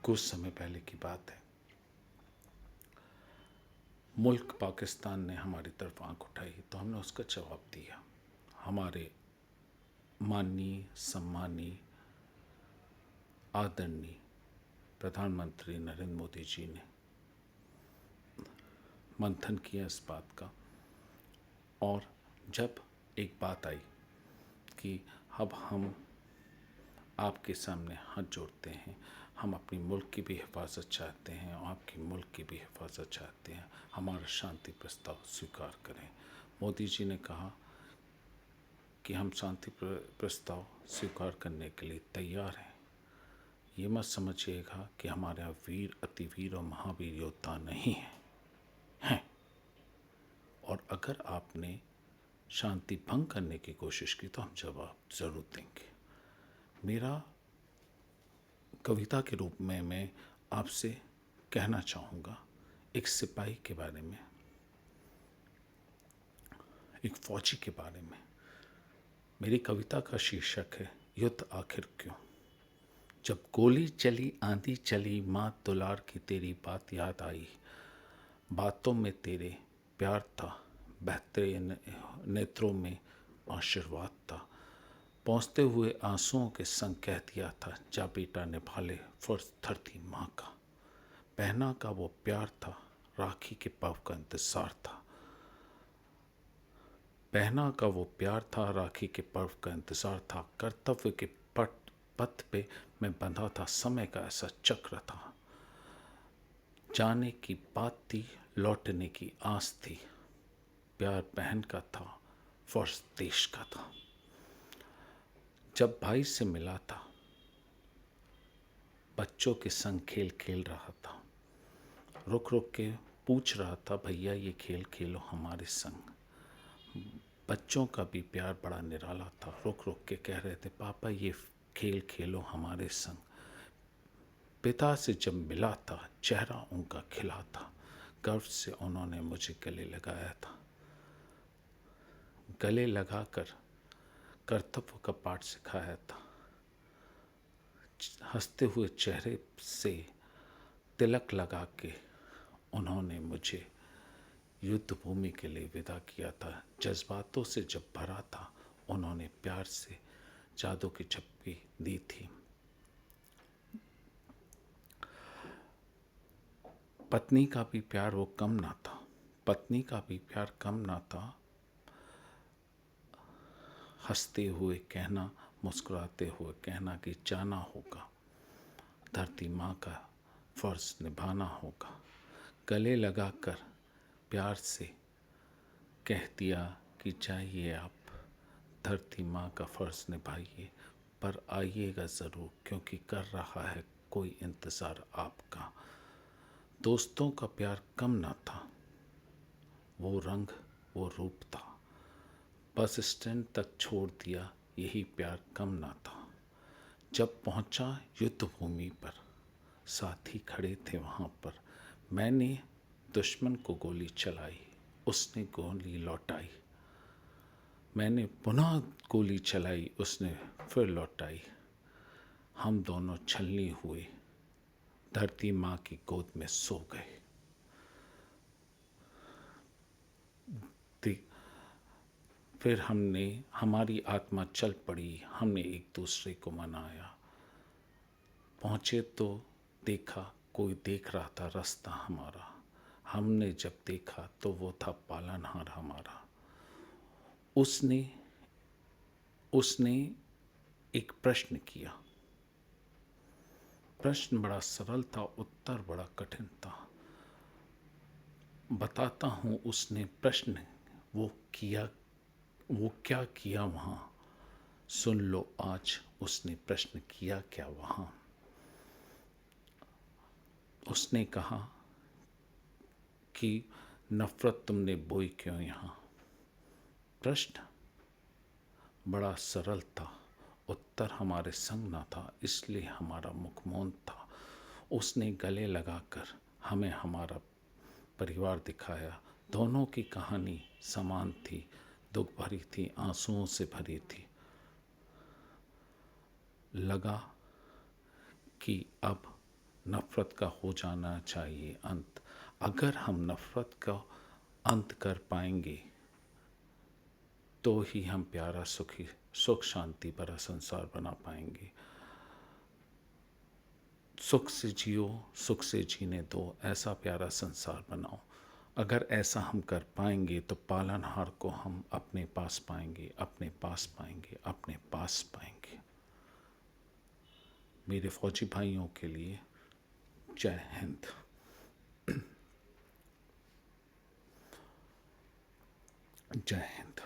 कुछ समय पहले की बात है। मुल्क पाकिस्तान ने हमारी तरफ आंख उठाई तो हमने उसका जवाब दिया। हमारे माननीय, सम्मानीय, आदरणीय प्रधानमंत्री नरेंद्र मोदी जी ने मंथन किया इस बात का, और जब एक बात आई कि अब हम आपके सामने हाथ जोड़ते हैं, हम अपनी मुल्क की भी हिफाजत चाहते हैं और आपकी मुल्क की भी हिफाजत चाहते हैं, हमारा शांति प्रस्ताव स्वीकार करें। मोदी जी ने कहा कि हम शांति प्रस्ताव स्वीकार करने के लिए तैयार हैं। ये मत समझिएगा कि हमारे यहाँ वीर, अतिवीर और महावीर योद्धा नहीं हैं। और अगर आपने शांति भंग करने की कोशिश की तो हम जवाब ज़रूर देंगे। मेरा कविता के रूप में मैं आपसे कहना चाहूँगा एक सिपाही के बारे में, एक फौजी के बारे में। मेरी कविता का शीर्षक है युद्ध आखिर क्यों। जब गोली चली, आंधी चली, माँ दुलार की तेरी बात याद आई। बातों में तेरे प्यार था, बहते नेत्रों में आशीर्वाद था। पहुँचते हुए आंसुओं के संग कह दिया था, जा बेटा निभा ले फर्ज धरती माँ का। बहना का वो प्यार था, राखी के पर्व का इंतज़ार था। बहना का वो प्यार था, राखी के पर्व का इंतज़ार था। कर्तव्य के पथ पे मैं बंधा था, समय का ऐसा चक्र था। जाने की बात थी, लौटने की आस थी। प्यार बहन का था, फर्ज देश का था। जब भाई से मिला था, बच्चों के संग खेल खेल रहा था। रुक रुक के पूछ रहा था, भैया ये खेल खेलो हमारे संग। बच्चों का भी प्यार बड़ा निराला था। रुक रुक के कह रहे थे, पापा ये खेल खेलो हमारे संग। पिता से जब मिला था, चेहरा उनका खिला था। गर्व से उन्होंने मुझे गले लगाया था। गले लगाकर कर्तव्य का पाठ सिखाया था। हंसते हुए चेहरे से तिलक लगा के उन्होंने मुझे युद्ध भूमि के लिए विदा किया था। जज्बातों से जब भरा था, उन्होंने प्यार से जादू की झप्पी दी थी। पत्नी का भी प्यार वो कम ना था, पत्नी का भी प्यार कम ना था। हंसते हुए कहना, मुस्कुराते हुए कहना कि जाना होगा, धरती माँ का फर्ज निभाना होगा। गले लगाकर प्यार से कह दिया कि जाइए आप, धरती माँ का फर्ज निभाइए, पर आइएगा ज़रूर क्योंकि कर रहा है कोई इंतज़ार आपका। दोस्तों का प्यार कम ना था, वो रंग वो रूप था। बस स्टैंड तक छोड़ दिया, यही प्यार कम ना था। जब पहुंचा युद्ध भूमि पर, साथी खड़े थे वहाँ पर। मैंने दुश्मन को गोली चलाई, उसने गोली लौटाई। मैंने पुनः गोली चलाई, उसने फिर लौटाई। हम दोनों छलनी हुए, धरती माँ की गोद में सो गए। फिर हमारी आत्मा चल पड़ी, हमने एक दूसरे को मनाया। पहुँचे तो देखा कोई देख रहा था रास्ता हमारा। हमने जब देखा तो वो था पालनहार हमारा। उसने एक प्रश्न किया। प्रश्न बड़ा सरल था, उत्तर बड़ा कठिन था। बताता हूँ उसने प्रश्न वो क्या किया वहाँ। सुन लो आज उसने प्रश्न किया क्या वहाँ। उसने कहा कि नफ़रत तुमने बोई क्यों यहाँ। प्रश्न बड़ा सरल था, उत्तर हमारे संग ना था, इसलिए हमारा मुख मौन था। उसने गले लगाकर हमें हमारा परिवार दिखाया। दोनों की कहानी समान थी, दुख भरी थी, आंसुओं से भरी थी। लगा कि अब नफ़रत का हो जाना चाहिए अंत। अगर हम नफ़रत का अंत कर पाएंगे तो ही हम प्यारा सुखी सुख शांति भरा संसार बना पाएंगे। सुख से जियो, सुख से जीने दो, ऐसा प्यारा संसार बनाओ। अगर ऐसा हम कर पाएंगे तो पालनहार को हम अपने पास पाएंगे, अपने पास पाएंगे, अपने पास पाएंगे। मेरे फौजी भाइयों के लिए जय हिंद। जय हिंद।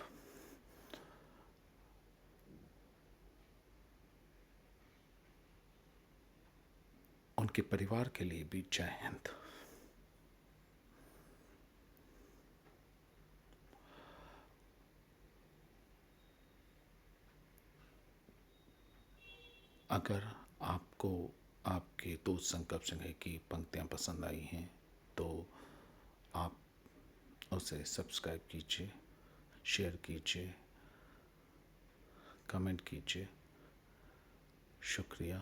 उनके परिवार के लिए भी जय हिंद। अगर आपको आपके दोस्त संकल्प सिंह की पंक्तियाँ पसंद आई हैं तो आप उसे सब्सक्राइब कीजिए, शेयर कीजिए, कमेंट कीजिए। शुक्रिया।